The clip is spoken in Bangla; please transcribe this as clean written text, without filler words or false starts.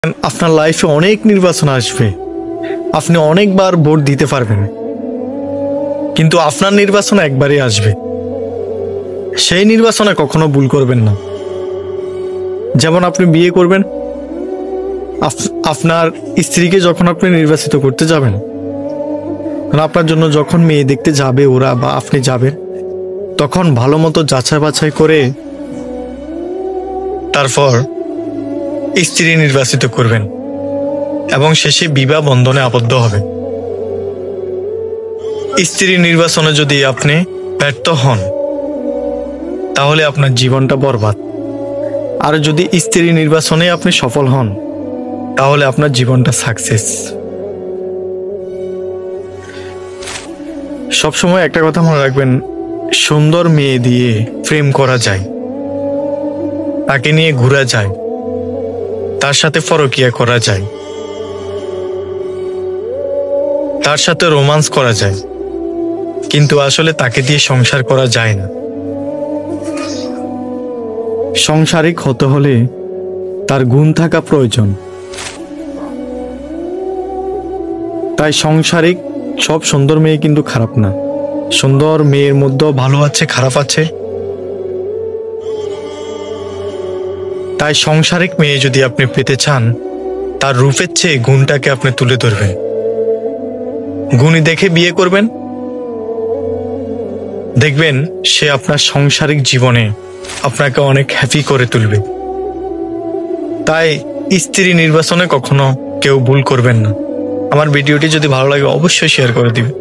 আপনার লাইফে অনেক নির্বাচন আসবে, আপনি অনেকবার ভোট দিতে পারবেন, কিন্তু আপনার নির্বাচন একবারই আসবে। সেই নির্বাচনে কখনো ভুল করবেন না। যেমন আপনি বিয়ে করবেন, আপনার স্ত্রীকে যখন আপনি নির্বাচিত করতে যাবেন, আপনার জন্য যখন মেয়ে দেখতে যাবে ওরা বা আপনি যাবেন, তখন ভালো মতো যাচাই বাছাই করে তারপর স্ত্রী নির্বাচিত করবেন এবং শেষে বিবাহ বন্ধনে আবদ্ধ হবে। স্ত্রী নির্বাচনে যদি আপনি ব্যর্থ হন তাহলে আপনার জীবনটা বরবাদ, আর যদি স্ত্রী নির্বাচনে আপনি সফল হন তাহলে আপনার জীবনটা সাকসেস। সবসময় একটা কথা মনে রাখবেন, সুন্দর মেয়ে দিয়ে প্রেম করা যায়, তাকে নিয়ে ঘোরা যায়, তার সাথে পরকীয়া করা যায়, তার সাথে রোমান্স করা যায়, কিন্তু আসলে তাকে দিয়ে সংসার করা যায় না। সাংসারিক হতে হলে তার গুণ থাকা প্রয়োজন। তাই সাংসারিক সব সুন্দর মেয়ে কিন্তু খারাপ না, সুন্দর মেয়ের মধ্যেও ভালো আছে, খারাপ আছে। তাই সাংসারিক মেয়ে যদি আপনি পেতে চান, তার রূপের চেয়ে গুণটাকে আপনি তুলে ধরবেন, গুণী দেখে বিয়ে করবেন, দেখবেন সে আপনার সাংসারিক জীবনে আপনাকে অনেক হ্যাপি করে তুলবে। তাই স্ত্রী নির্বাচনে কখনো কেউ ভুল করবেন না। আমার ভিডিওটি যদি ভালো লাগে অবশ্যই শেয়ার করে দিবেন।